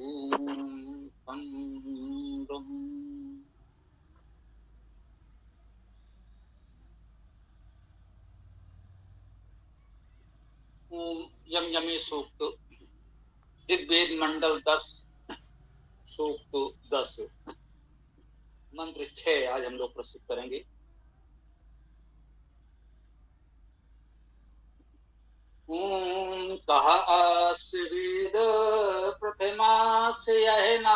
यम yummy सूक्त ऋग्वेद मंडल 10 सूक्त 10 मंत्र 6 आज हम लोग प्रस्तुत करेंगे। कहा वेद प्रथमा से अहना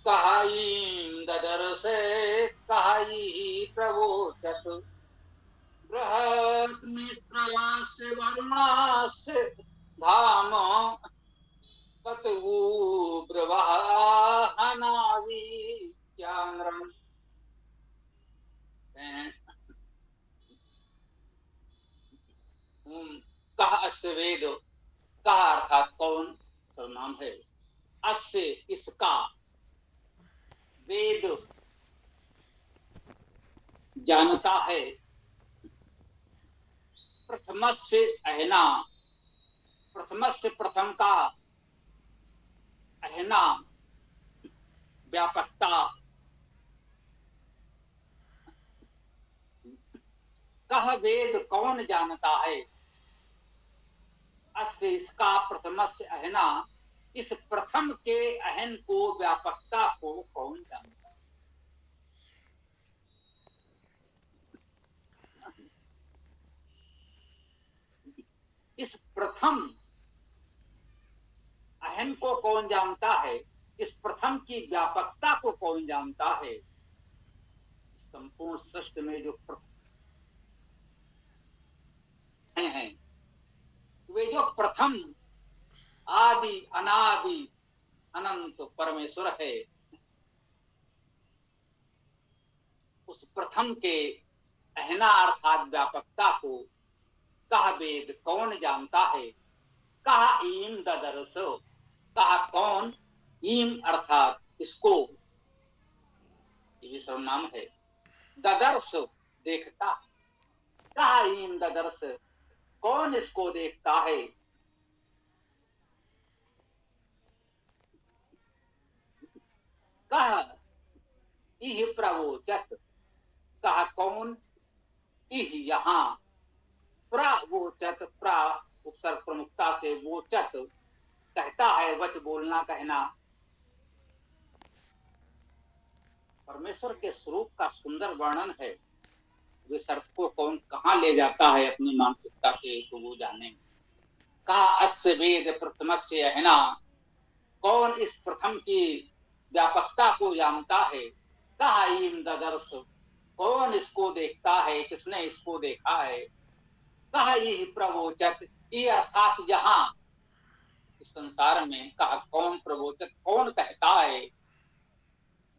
कहाई ददर से कहाई प्रवोचत बृहत् मित्रास्य वरुणास्य धाम पतवू ब्रवाहनावी चांद्रम। कहा अस्य वेद, कहा अर्थात कौन सर्वनाम है, अस्य इसका, वेद जानता है, प्रथमस्य अहना प्रथमस्य प्रथम का, अहना व्यापकता, कह वेद कौन जानता है, अस्य इसका, प्रथमस्य अहना इस प्रथम के अहन को, व्यापकता को कौन जानता है। इस प्रथम अहन को कौन जानता है, इस प्रथम की व्यापकता को कौन जानता है। संपूर्ण सृष्टि में जो प्रथम हैं वे जो प्रथम आदि अनादि अनंत परमेश्वर है, उस प्रथम के अहना अर्थात व्यापकता को कह वेद कौन जानता है। कहा ईम ददर्श, कहा कौन, ईम अर्थात इसको, ये सर्वनाम है, ददर्श देखता, कहा ईम ददर्श कौन इसको देखता है। कह इह प्रवोचत, कहा कौन, इह यहाँ, प्रवोचत, प्र उपसर्ग प्रमुखता से, वोचत कहता है, वच बोलना कहना। परमेश्वर के स्वरूप का सुंदर वर्णन है, इस अर्थ को कौन कहां ले जाता है अपनी मानसिकता से, तो वो जाने। कहा अस्य वेद प्रथमस्य अहना, कौन इस प्रथम की व्यापकता को जानता है। कहा ईम ददर्श, कौन इसको देखता है, किसने इसको देखा है। कहा यही प्रवोचत, ये अर्थात यहाँ इस संसार में, कहा कौन प्रवोचत, कौन कहता है।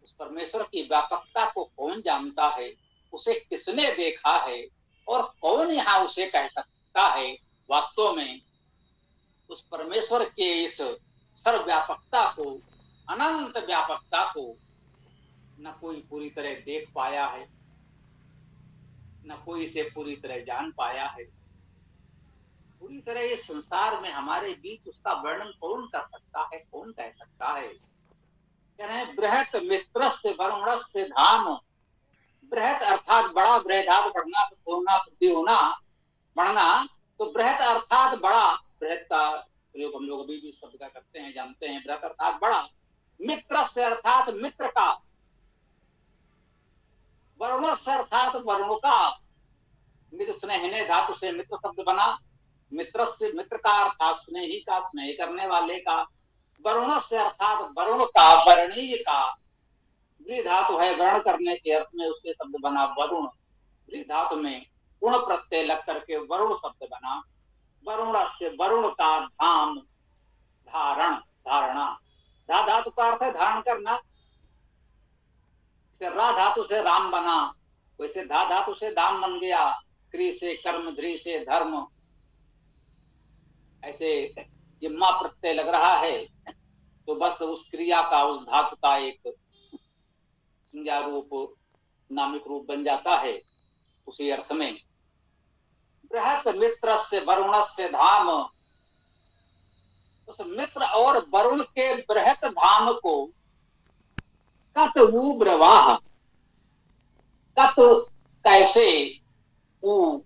उस परमेश्वर की व्यापकता को कौन जानता है, उसे किसने देखा है, और कौन यहाँ उसे कह सकता है। वास्तव में उस परमेश्वर के इस सर्वव्यापकता को, अनंत व्यापकता को न कोई पूरी तरह देख पाया है, न कोई इसे पूरी तरह जान पाया है। पूरी तरह इस संसार में हमारे बीच उसका वर्णन कौन कर सकता है, कौन कह सकता है। कह रहे हैं बृहत मित्रस्य वरुणस्य धाम, बृहत अर्थात बड़ा, बृहदात बढ़ना, होना, वृद्धि होना, बढ़ना, तो बृहत अर्थात बड़ा, बृहत का प्रयोग हम लोग अभी भी शब्द का करते हैं, जानते हैं, बृहत अर्थात बड़ा। मित्र से अर्थात मित्र का, वरुण से अर्थात वरुण का, मित्र स्नेहने धातु से मित्र शब्द बना, मित्र से मित्र का अर्थात स्नेही का, स्नेह करने वाले का। वरुण से अर्थात वरुण का, वर्णीय का, वृ धातु है वर्ण करने के अर्थ में, उससे शब्द बना वरुण। वृ धातु में गुण प्रत्यय लग करके वरुण शब्द बना। वरुण से वरुण का धाम, धारण, धारणा, धा धातु का अर्थ है धारण करना, रा धातु से राम बना, वैसे धा धातु से धाम बन गया। क्री से कर्म, ध्री से धर्म, ऐसे ये मां प्रत्यय लग रहा है, तो बस उस क्रिया का, उस धातु का एक संज्ञा रूप, नामिक रूप बन जाता है उसी अर्थ में। बृहत मित्र से वरुण से धाम, उस मित्र और वरुण के बृहत धाम को कत वो प्रवाह, कत कैसे, ऊ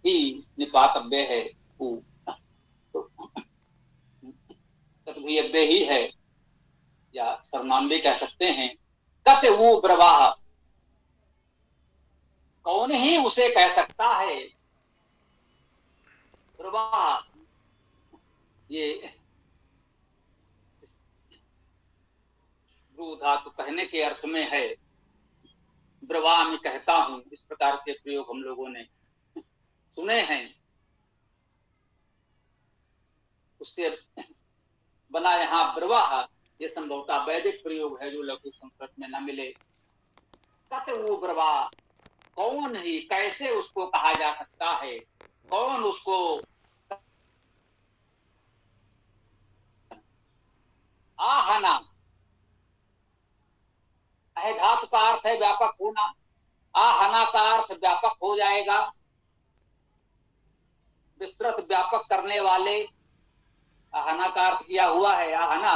ही निपातव्य है, ऊ तो तत्व्य ही है या सर्वनाम भी कह सकते हैं। कत वो प्रवाह, कौन ही उसे कह सकता है। प्रवाह ये ब्रू धातु कहने के अर्थ में है। ब्रवा में कहता हूं, इस प्रकार के प्रयोग हम लोगों ने सुने हैं। उससे बना यहाँ ब्रवाह, ये संभवतः वैदिक प्रयोग है जो लौकिक संस्कृत में न मिले। कत वो ब्रवाह, कौन ही, कैसे उसको कहा जा सकता है, कौन उसको। आहना, अह धातु का अर्थ है व्यापक होना। आहना का अर्थ व्यापक हो जाएगा, विस्तृत व्यापक करने वाले। आहना का अर्थ किया हुआ है, आहना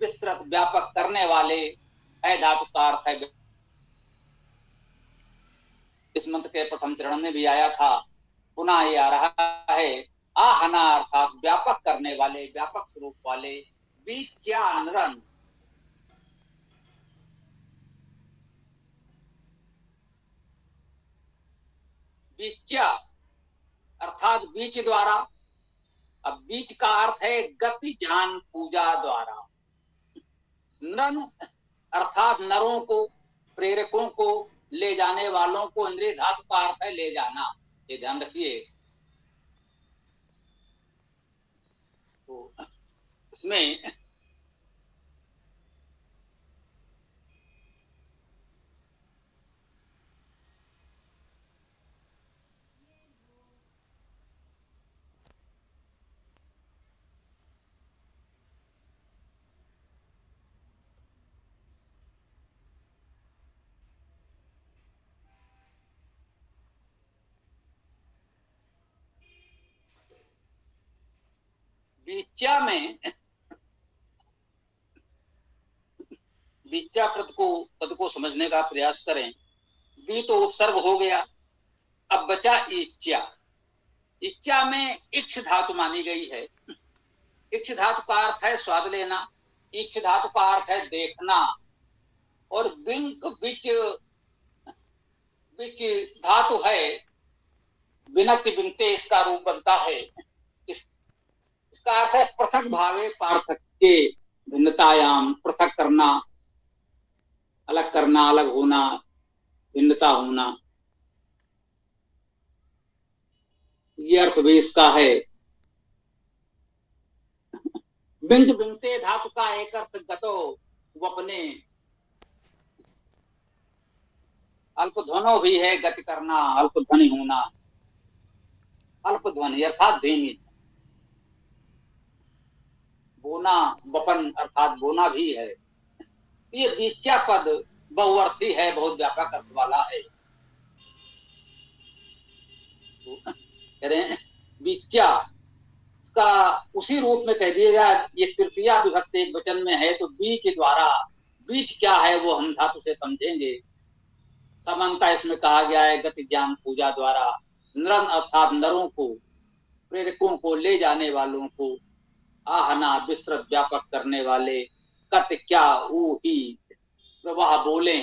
विस्तृत व्यापक करने वाले। अह धातु का अर्थ है, इस मंत्र के प्रथम चरण में भी आया था, पुनः ये आ रहा है। आहना अर्थात व्यापक करने वाले, व्यापक स्वरूप वाले। बीच्यानरन, बीच्या अर्थात बीच द्वारा। अब बीच का अर्थ है गति ज्ञान पूजा द्वारा। नरन अर्थात नरों को, प्रेरकों को, ले जाने वालों को। इंद्रिय धातु का अर्थ है ले जाना, ये ध्यान रखिए। तो इसमें बीचा में, बीचा पद को समझने का प्रयास करें। बी तो उपसर्ग हो गया, अब बचा इच्छा। इच्छा में इक्ष धातु मानी गई है। इक्ष धातु का अर्थ है स्वाद लेना, इक्ष धातु का अर्थ है देखना। और बिंक बिच, बिच धातु है, बिनत बिनते इसका रूप बनता है। इसका अर्थ है पृथक भावे पार्थक्य, भिन्नतायाम, पृथक करना, अलग करना, अलग होना, भिन्नता होना, ये अर्थ भी इसका है। बिंज बिंते धातु का एक अर्थ गतो वपने, अल्प ध्वनो भी है, गति करना, अल्प ध्वनि होना। अल्प ध्वनि अर्थात धीमी। बोना, वपन अर्थात बोना भी है। ये बीचा पद बहुअर्थी है, बहुत व्यापक अर्थ वाला है। बीचा इसका उसी रूप में कह दिएगा। ये तृतीया विभक्ति एक वचन में है, तो बीच द्वारा, बीच क्या है वो हम धातु से समझेंगे। समानता इसमें कहा गया है गति ज्ञान पूजा द्वारा। नरन अर्थात नरों को, प्रेरकों को, ले जाने वालों को। आहना विस्तृत व्यापक करने वाले। कत क्या, ऊ ही, प्रवाह बोले।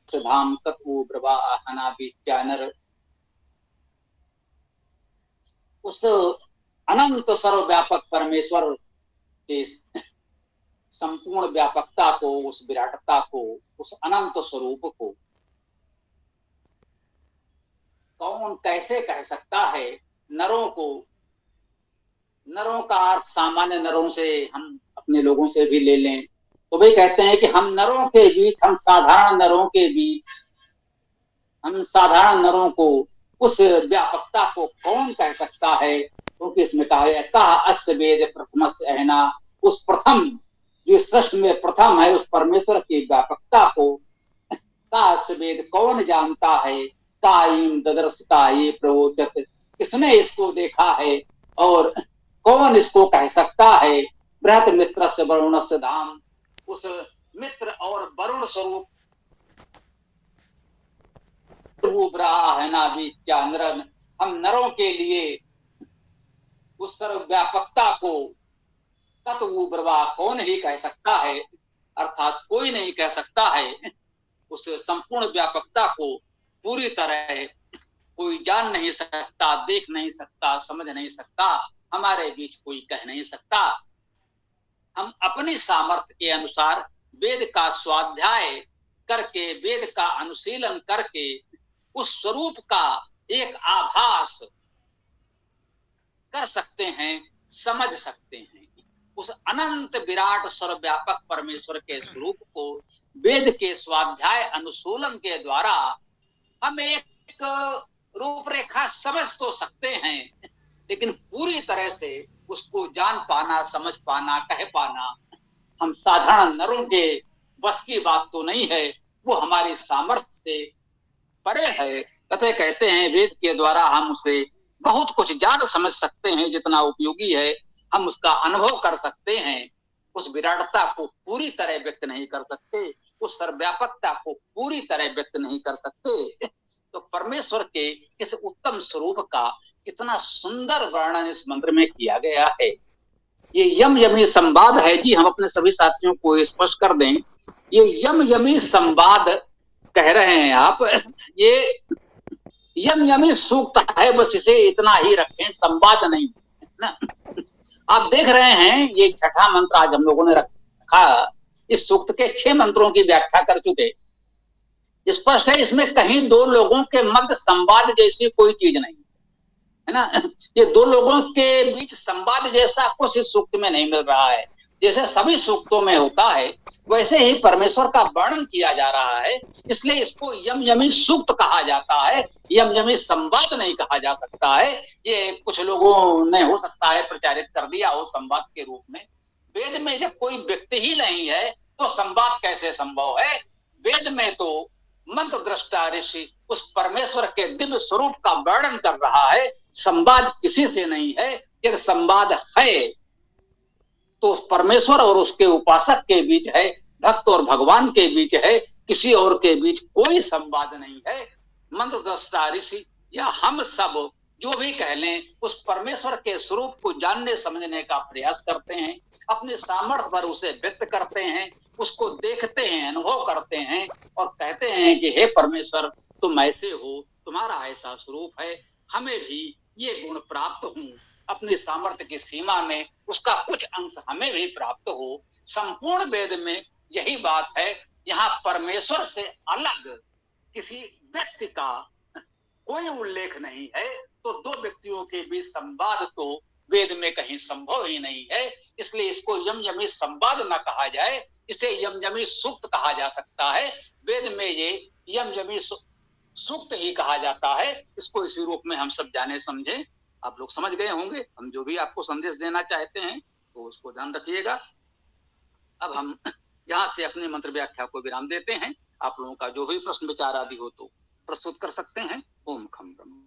धाम कत ऊ प्रवाह आहना बीचानर। उस अनंत सर्वव्यापक परमेश्वर के संपूर्ण व्यापकता को, उस विराटता को, उस अनंत स्वरूप को कौन कैसे कह सकता है। नरों को, नरों का अर्थ सामान्य नरों से, हम अपने लोगों से भी ले लें तो वे कहते हैं कि हम नरों के बीच, हम साधारण नरों के बीच, हम साधारण नरों को उस व्यापकता को कौन कह सकता है। क्योंकि इसमें कहा गया कहा अस्य वेद प्रथम अहना, उस प्रथम जो सृष्टि में प्रथम है उस परमेश्वर की व्यापकता को का अस्य वेद कौन जानता है। कायम ददर्शता ये प्रवोचत, किसने इसको देखा है और कौन इसको कह सकता है। बृहत मित्र से वरुण से धाम, उस मित्र और वरुण स्वरूप डूब रहा है नाभि चांद्रन। हम नरों के लिए उस सर्वव्यापकता को तत्व कौन ही कह सकता है, अर्थात कोई नहीं कह सकता है। उस संपूर्ण व्यापकता को पूरी तरह कोई जान नहीं सकता, देख नहीं सकता, समझ नहीं सकता, हमारे बीच कोई कह नहीं सकता। हम अपनी सामर्थ्य के अनुसार वेद का स्वाध्याय करके, वेद का अनुशीलन करके उस स्वरूप का एक आभास कर सकते हैं, समझ सकते हैं। उस अनंत विराट सर्वव्यापक परमेश्वर के स्वरूप को वेद के स्वाध्याय अनुशीलन के द्वारा हम एक रूपरेखा समझ तो सकते हैं, लेकिन पूरी तरह से उसको जान पाना, समझ पाना, कह पाना हम साधारण नरों के बस की बात तो नहीं है। वो हमारी सामर्थ्य से परे है। कथे कहते हैं वेद के द्वारा हम उसे बहुत कुछ जान समझ सकते हैं, जितना उपयोगी है हम उसका अनुभव कर सकते हैं। उस विराटता को पूरी तरह व्यक्त नहीं कर सकते, उस सर्वव्यापकता को पूरी तरह व्यक्त नहीं कर सकते। तो परमेश्वर के इस उत्तम स्वरूप का कितना सुंदर वर्णन इस मंत्र में किया गया है। ये यम यमी संवाद है जी, हम अपने सभी साथियों को स्पष्ट कर दें, ये यम यमी संवाद कह रहे हैं आप, ये यम यमी सूक्त है, बस इसे इतना ही रखें, संवाद नहीं ना। आप देख रहे हैं ये छठा मंत्र आज हम लोगों ने रखा, इस सूक्त के 6 मंत्रों की व्याख्या कर चुके। स्पष्ट है इसमें कहीं दो लोगों के मध्य संवाद जैसी कोई चीज नहीं है ना। ये दो लोगों के बीच संवाद जैसा कुछ इस सूक्त में नहीं मिल रहा है। जैसे सभी सूक्तों में होता है वैसे ही परमेश्वर का वर्णन किया जा रहा है, इसलिए इसको यम यमी सूक्त कहा जाता है, यम यमी संवाद नहीं कहा जा सकता है। ये कुछ लोगों ने हो सकता है प्रचारित कर दिया हो संवाद के रूप में। वेद में जब कोई व्यक्ति ही नहीं है तो संवाद कैसे संभव है। वेद में तो मंत्र दृष्टा ऋषि उस परमेश्वर के दिव्य स्वरूप का वर्णन कर रहा है, संवाद किसी से नहीं है। यदि संवाद है तो उस परमेश्वर और उसके उपासक के बीच है, भक्त और भगवान के बीच है, किसी और के बीच कोई संवाद नहीं है। मंत्र दृष्टा ऋषि या हम सब जो भी कह लें, उस परमेश्वर के स्वरूप को जानने समझने का प्रयास करते हैं, अपने सामर्थ्य पर उसे व्यक्त करते हैं, उसको देखते हैं, अनुभव करते हैं और कहते हैं कि हे परमेश्वर तुम ऐसे हो, तुम्हारा ऐसा स्वरूप है, हमें भी ये गुण प्राप्त हो, अपनी सामर्थ्य की सीमा में उसका कुछ अंश हमें भी प्राप्त हो। संपूर्ण वेद में यही बात है। यहाँ परमेश्वर से अलग किसी व्यक्ति का कोई उल्लेख नहीं है, तो दो व्यक्तियों के बीच संवाद तो वेद में कहीं संभव ही नहीं है। इसलिए इसको यम यमी संवाद न कहा जाए, इसे यम यमी सूक्त कहा जा सकता है। वेद में ये यम यमी सूक्त ही कहा जाता है। इसको इसी रूप में हम सब जाने समझे। आप लोग समझ गए होंगे हम जो भी आपको संदेश देना चाहते हैं, तो उसको ध्यान रखिएगा। अब हम यहाँ से अपने मंत्र व्याख्या को विराम देते हैं। आप लोगों का जो भी प्रश्न विचार आदि हो तो प्रस्तुत कर सकते हैं। ओम खम ब्रह्म।